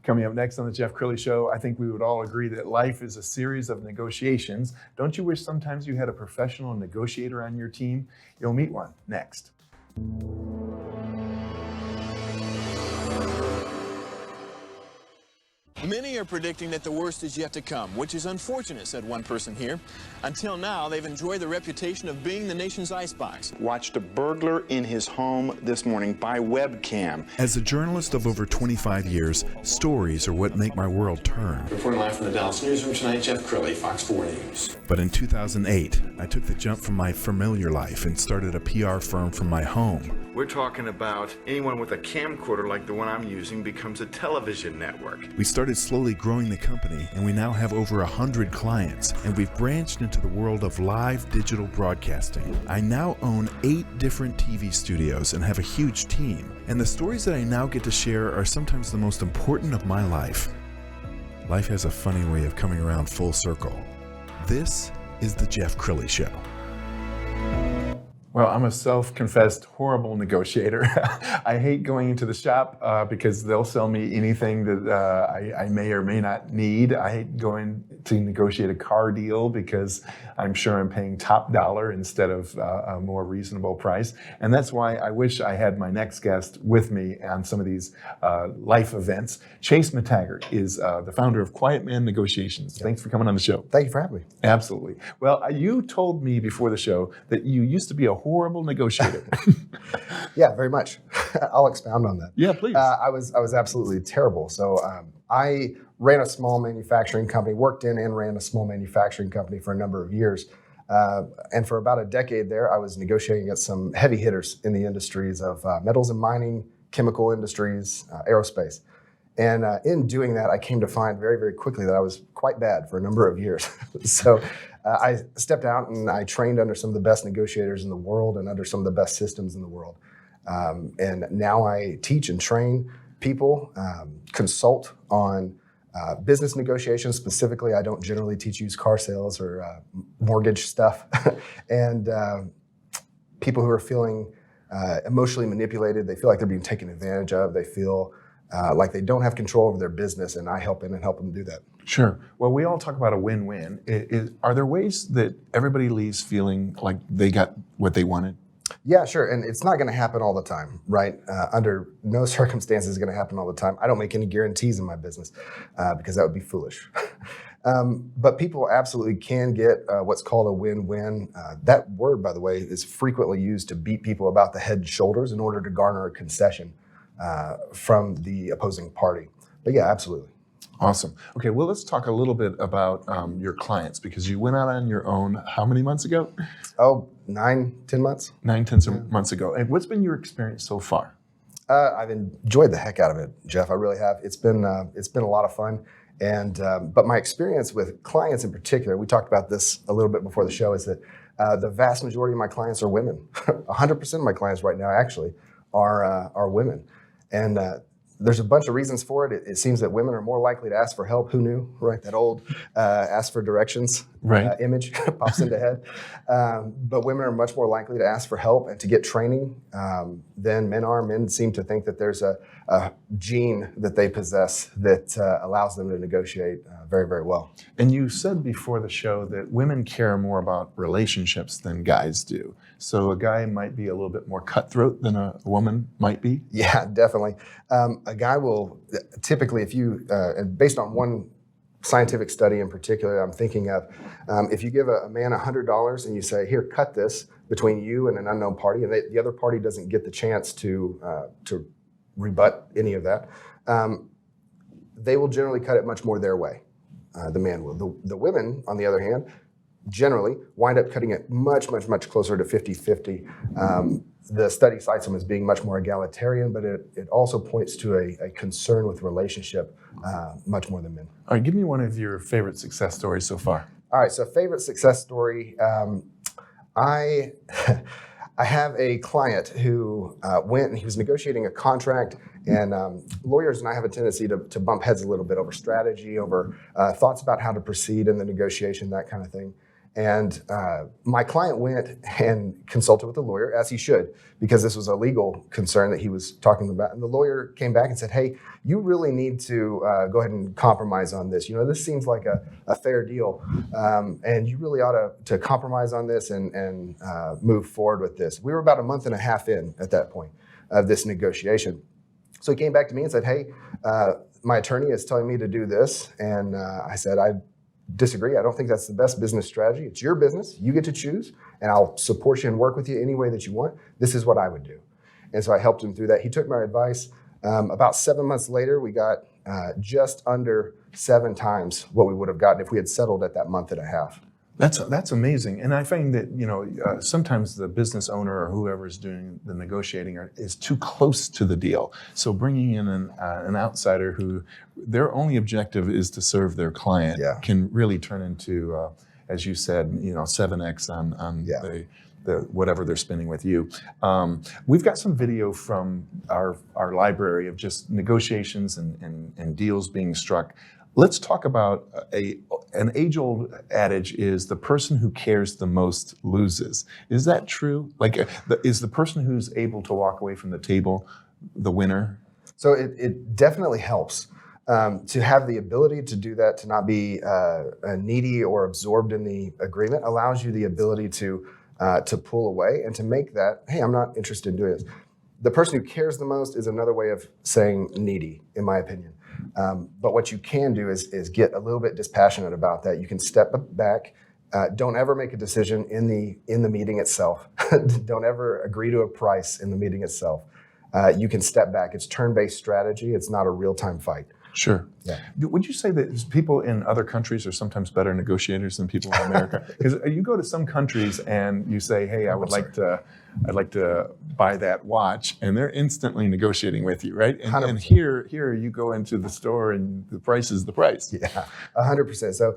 Coming up next on the Jeff Crilley Show, I think we would all agree that life is a series of negotiations. Don't you wish sometimes you had a professional negotiator on your team? You'll meet one next. Many are predicting that the worst is yet to come, which is unfortunate, said one person here. Until now, they've enjoyed the reputation of being the nation's icebox. Watched a burglar in his home this morning by webcam. As a journalist of over 25 years, stories are what make my world turn. Reporting live from the Dallas newsroom tonight, Jeff Crilley, Fox 4 News. But in 2008, I took the jump from my familiar life and started a PR firm from my home. We're talking about anyone with a camcorder like the one I'm using becomes a television network. We started slowly growing the company, and we now have over 100 clients, and we've branched into the world of live digital broadcasting. I now own 8 different TV studios and have a huge team, and the stories that I now get to share are sometimes the most important of my life. Life has a funny way of coming around full circle. This is the Jeff Crilley Show. Well, I'm a self-confessed horrible negotiator. I hate going into the shop because they'll sell me anything that I may or may not need. I hate going to negotiate a car deal because I'm sure I'm paying top dollar instead of a more reasonable price. And that's why I wish I had my next guest with me on some of these life events. Chase McTaggart is the founder of Quiet Man Negotiations. Thanks for coming on the show. Thank you for having me. Absolutely. Well, you told me before the show that you used to be a horrible negotiator. Yeah, very much. I'll expound on that. Yeah, please. I was absolutely terrible. So I ran a small manufacturing company, worked in and ran a small manufacturing company for a number of years. And for about a decade there, I was negotiating against some heavy hitters in the industries of metals and mining, chemical industries, aerospace. And in doing that, I came to find very, very quickly that I was quite bad for a number of years. So I stepped out and I trained under some of the best negotiators in the world and under some of the best systems in the world. And now I teach and train people, consult on business negotiations. Specifically, I don't generally teach used car sales or mortgage stuff. And people who are feeling emotionally manipulated, they feel like they're being taken advantage of, they feel like they don't have control over their business, and I help in and help them do that. Sure. Well, we all talk about a win-win. Are there ways that everybody leaves feeling like they got what they wanted? Yeah, sure. And it's not going to happen all the time, right? Under no circumstances is it going to happen all the time. I don't make any guarantees in my business because that would be foolish. But people absolutely can get what's called a win-win. That word, by the way, is frequently used to beat people about the head and shoulders in order to garner a concession from the opposing party. But yeah, absolutely. Awesome. Okay, well, let's talk a little bit about your clients, because you went out on your own how many months ago? Oh, 9-10 months. 9-10 months ago. And what's been your experience so far? I've enjoyed the heck out of it, Jeff. I really have. It's been a lot of fun. And but my experience with clients in particular, we talked about this a little bit before the show, is that the vast majority of my clients are women. 100% of my clients right now actually are women. And there's a bunch of reasons for it. It seems that women are more likely to ask for help. Who knew, right? That old ask for directions image pops into head. But women are much more likely to ask for help and to get training than men are. Men seem to think that there's a gene that they possess that allows them to negotiate very, very well. And you said before the show that women care more about relationships than guys do. So a guy might be a little bit more cutthroat than a woman might be? Yeah, definitely. A guy will typically, if you, and based on one scientific study in particular I'm thinking of, if you give a man $100 and you say, here, cut this between you and an unknown party, and the other party doesn't get the chance to rebut any of that, they will generally cut it much more their way. The man will. The women, on the other hand, generally wind up cutting it much, much, much closer to 50-50. The study cites them as being much more egalitarian, but it also points to a concern with relationship much more than men. All right, give me one of your favorite success stories so far. All right, so favorite success story. I have a client who went and he was negotiating a contract, and lawyers and I have a tendency to bump heads a little bit over strategy, over thoughts about how to proceed in the negotiation, that kind of thing. And my client went and consulted with a lawyer, as he should, because this was a legal concern that he was talking about. And the lawyer came back and said, hey, you really need to go ahead and compromise on this. This seems like a fair deal. And you really ought to compromise on this and move forward with this. We were about a month and a half in at that point of this negotiation. So he came back to me and said, hey, my attorney is telling me to do this. And I said, I disagree. I don't think that's the best business strategy. It's your business. You get to choose, and I'll support you and work with you any way that you want. This is what I would do. And so I helped him through that. He took my advice. About 7 months later, we got just under 7 times what we would have gotten if we had settled at that month and a half. That's amazing. And I find that, sometimes the business owner or whoever is doing the negotiating is too close to the deal. So bringing in an outsider who their only objective is to serve their client can really turn into, as you said, 7X on the whatever they're spending with you. We've got some video from our library of just negotiations and deals being struck. Let's talk about an age-old adage is the person who cares the most loses. Is that true? Is the person who's able to walk away from the table the winner? So it definitely helps to have the ability to do that, to not be needy or absorbed in the agreement, allows you the ability to pull away and to make that, hey, I'm not interested in doing this. The person who cares the most is another way of saying needy, in my opinion. But what you can do is get a little bit dispassionate about that. You can step back. Don't ever make a decision in the meeting itself. Don't ever agree to a price in the meeting itself. You can step back. It's turn-based strategy. It's not a real-time fight. Sure. Yeah. Would you say that people in other countries are sometimes better negotiators than people in America? Because you go to some countries and you say, "Hey, I'd like to buy that watch," and they're instantly negotiating with you, right? And here you go into the store and the price is the price. Yeah, 100%. So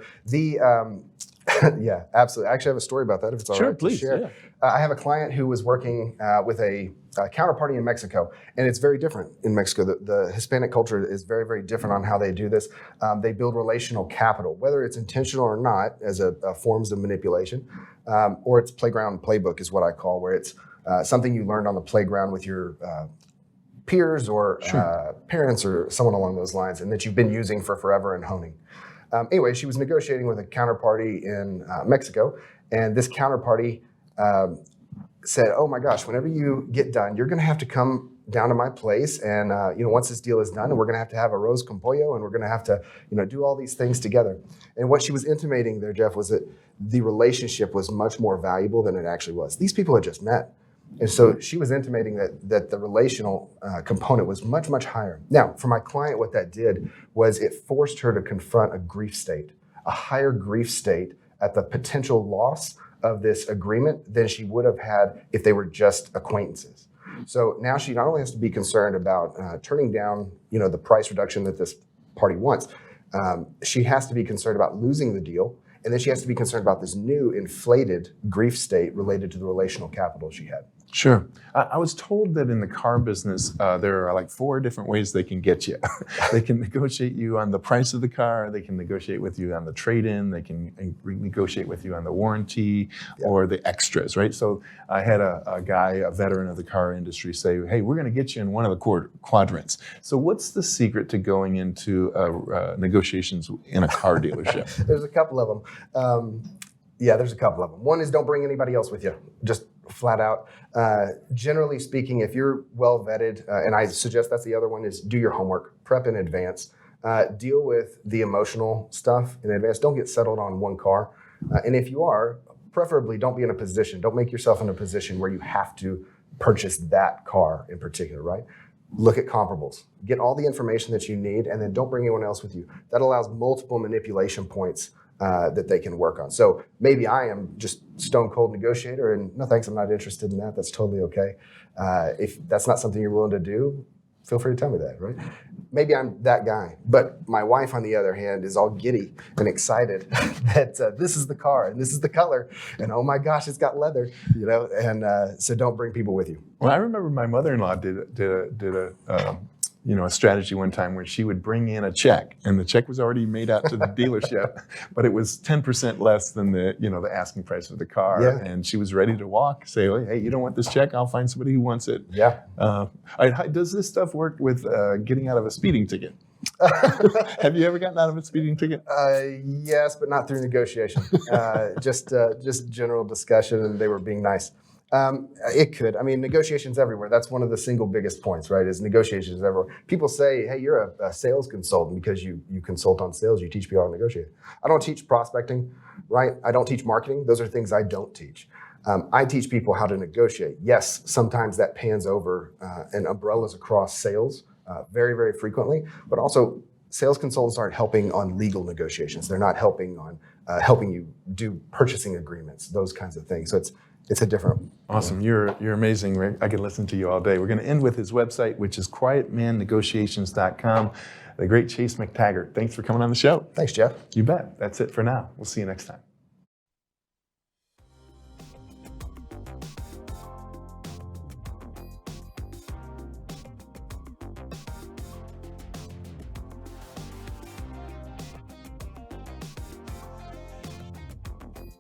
yeah, absolutely. I actually have a story about that, if it's all right to share. Yeah. I have a client who was working with a counterparty in Mexico, and it's very different in Mexico. The Hispanic culture is very, very different on how they do this. They build relational capital, whether it's intentional or not, as forms of manipulation, or it's playground playbook is what I call, where it's something you learned on the playground with your peers or parents or someone along those lines, and that you've been using for forever and honing. Anyway, she was negotiating with a counterparty in Mexico, and this counterparty said, "Oh my gosh, whenever you get done, you're going to have to come down to my place, and once this deal is done, and we're going to have a arroz con pollo, and we're going to have to do all these things together." And what she was intimating there, Jeff, was that the relationship was much more valuable than it actually was. These people had just met. And so she was intimating that the relational component was much, much higher. Now, for my client, what that did was it forced her to confront a grief state, a higher grief state at the potential loss of this agreement than she would have had if they were just acquaintances. So now she not only has to be concerned about turning down, the price reduction that this party wants, she has to be concerned about losing the deal. And then she has to be concerned about this new inflated grief state related to the relational capital she had. Sure. I was told that in the car business, there are like 4 different ways they can get you. They can negotiate you on the price of the car. They can negotiate with you on the trade-in. They can negotiate with you on the warranty or the extras, right? So I had a guy, a veteran of the car industry, say, "Hey, we're going to get you in one of the quadrants." So what's the secret to going into negotiations in a car dealership? There's a couple of them. There's a couple of them. One is don't bring anybody else with you. Just flat out. Generally speaking, if you're well vetted, and I suggest that's the other one, is do your homework, prep in advance, deal with the emotional stuff in advance. Don't get settled on one car. And if you are, preferably don't make yourself in a position where you have to purchase that car in particular, right? Look at comparables. Get all the information that you need, and then don't bring anyone else with you. That allows multiple manipulation points that they can work on. So maybe I am just stone cold negotiator, and no thanks, I'm not interested in that. That's totally okay. If that's not something you're willing to do, feel free to tell me that, right? Maybe I'm that guy. But my wife, on the other hand, is all giddy and excited that this is the car and this is the color, and oh my gosh, it's got leather, and so don't bring people with you. Well, I remember my mother-in-law did a strategy one time where she would bring in a check, and the check was already made out to the dealership, but it was 10% less than the asking price of the car. Yeah. And she was ready to walk, say, oh, hey, you don't want this check? I'll find somebody who wants it. Yeah. All right, does this stuff work with getting out of a speeding ticket? Have you ever gotten out of a speeding ticket? Yes, but not through negotiation. Just general discussion, and they were being nice. It could. I mean, negotiations everywhere. That's one of the single biggest points, right? Is negotiations everywhere. People say, hey, you're a sales consultant because you consult on sales. You teach people how to negotiate. I don't teach prospecting, right? I don't teach marketing. Those are things I don't teach. I teach people how to negotiate. Yes, sometimes that pans over and umbrellas across sales very, very frequently, but also sales consultants aren't helping on legal negotiations. They're not helping on helping you do purchasing agreements, those kinds of things. So it's a different. Awesome. You're amazing, Rick. I could listen to you all day. We're going to end with his website, which is quietmannegotiations.com. The great Chase McTaggart. Thanks for coming on the show. Thanks, Jeff. You bet. That's it for now. We'll see you next time.